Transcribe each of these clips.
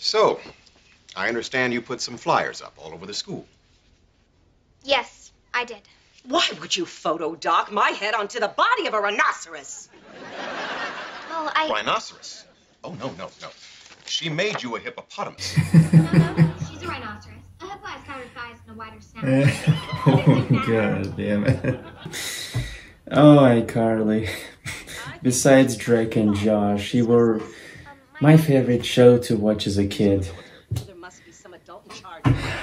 So, I understand you put some flyers up all over the school. Yes, I did. Why would you photo dock my head onto the body of a rhinoceros? Well, Rhinoceros? Oh, no, no, no. She made you a hippopotamus. No, she's a rhinoceros. A hippo has covered thighs and a wider snout. Oh, god damn it. Oh, iCarly. Besides Drake and Josh, you were my favorite show to watch as a kid.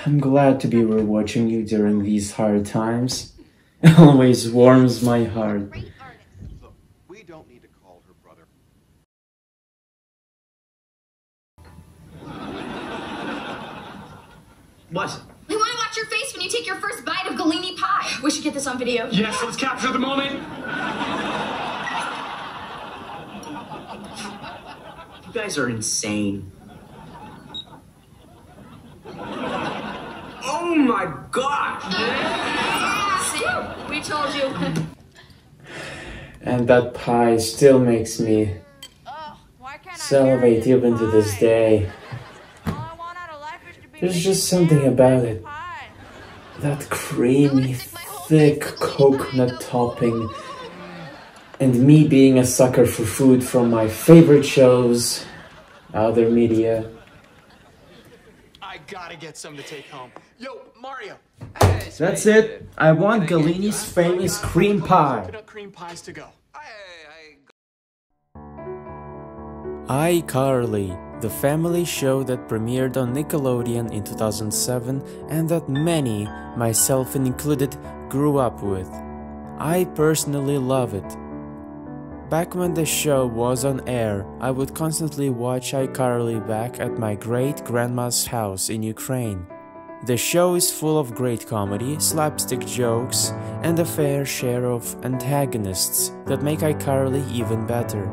I'm glad to be rewatching you during these hard times. It always warms my heart. Look, we don't need to call her brother. What? We want to watch your face when you take your first bite of Galini pie. We should get this on video. Yes, let's capture the moment. You guys are insane. Oh my god! See? We told you. And that pie still makes me salivate even to this day. There's just something about it. That creamy, thick coconut topping. And me being a sucker for food from my favorite shows, other media. I gotta get some to take home. Yo, Mario. That's it. I want Galini's famous cream pie. Coconut cream pies to go. iCarly, the family show that premiered on Nickelodeon in 2007 and that many, myself included, grew up with. I personally love it. Back when the show was on air, I would constantly watch iCarly back at my great-grandma's house in Ukraine. The show is full of great comedy, slapstick jokes, and a fair share of antagonists that make iCarly even better.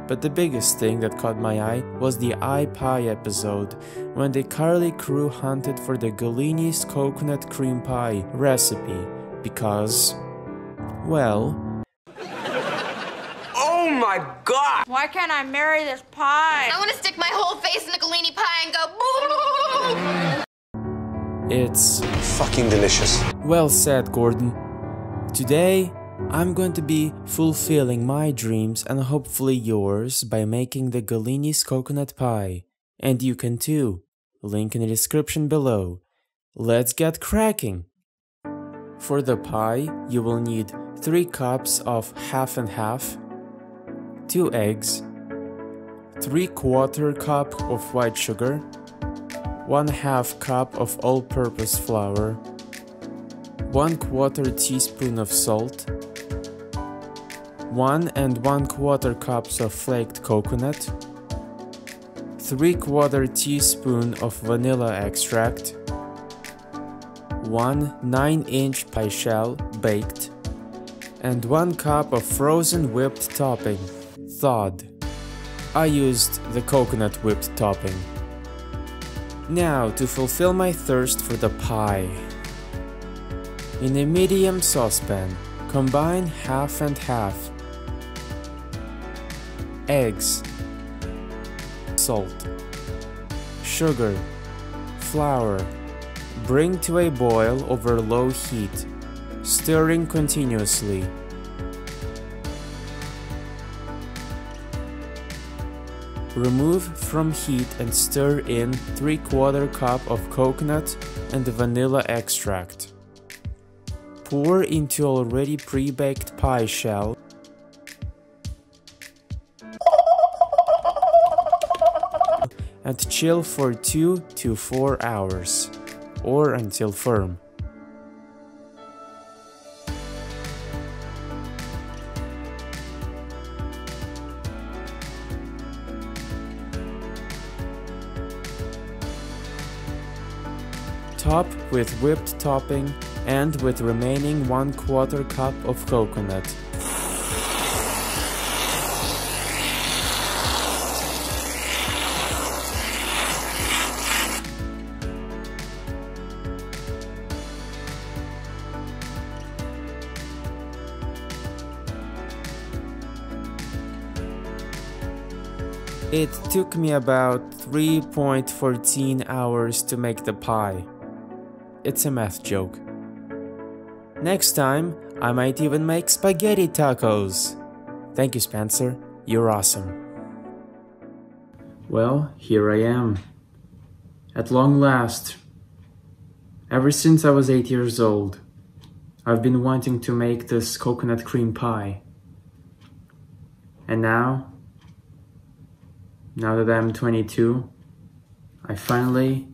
But the biggest thing that caught my eye was the iPie episode, when the iCarly crew hunted for the Galini's coconut cream pie recipe, because, well... Oh my god! Why can't I marry this pie? I want to stick my whole face in a Galini pie and go boo! It's... fucking delicious. Well said, Gordon. Today, I'm going to be fulfilling my dreams and hopefully yours by making the Galini's coconut pie. And you can too. Link in the description below. Let's get cracking! For the pie, you will need 3 cups of half and half, 2 eggs, 3/4 cup of white sugar, 1/2 cup of all-purpose flour, 1/4 teaspoon of salt, 1 1/4 cups of flaked coconut, 3/4 teaspoon of vanilla extract, 1 9-inch pie shell baked, and 1 cup of frozen whipped topping, thawed. I used the coconut whipped topping. Now to fulfill my thirst for the pie. In a medium saucepan, combine half and half. Eggs, salt, sugar, flour. Bring to a boil over low heat, stirring continuously. Remove from heat and stir in 3/4 cup of coconut and vanilla extract. Pour into already pre-baked pie shell. And chill for 2 to 4 hours, or until firm. Top with whipped topping and with remaining 1/4 cup of coconut. It took me about 3.14 hours to make the pie. It's a math joke. Next time, I might even make spaghetti tacos. Thank you, Spencer. You're awesome. Well, here I am. At long last. Ever since I was 8 years old, I've been wanting to make this coconut cream pie. And now that I'm 22, I finally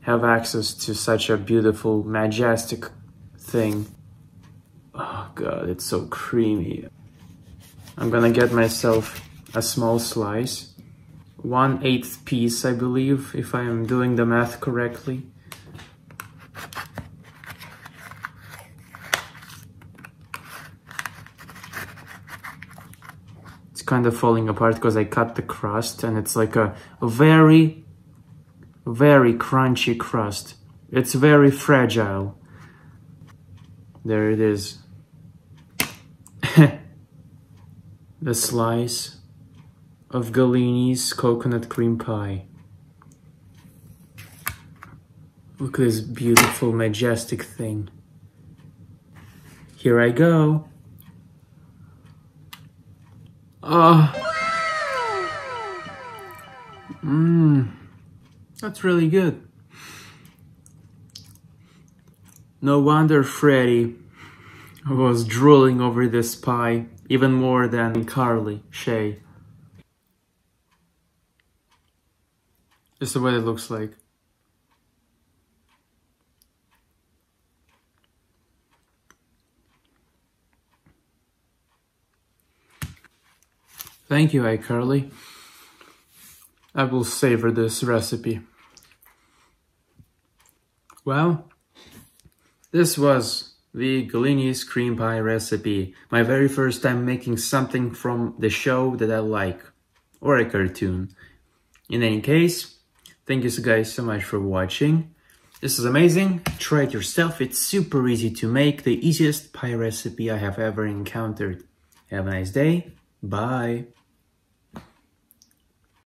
have access to such a beautiful, majestic thing. Oh god, it's so creamy. I'm gonna get myself a small slice. 1/8 piece, I believe, if I am doing the math correctly. It's kind of falling apart because I cut the crust and it's like a very crunchy crust. It's very fragile. There it is. The slice of Galini's coconut cream pie. Look at this beautiful, majestic thing. Here I go. That's really good. No wonder Freddy was drooling over this pie even more than Carly Shay. This is what it looks like. Thank you, iCarly. I will savor this recipe. Well, this was the Galini's cream pie recipe. My very first time making something from the show that I like, or a cartoon. In any case, thank you guys so much for watching. This is amazing. Try it yourself. It's super easy to make. The easiest pie recipe I have ever encountered. Have a nice day. Bye.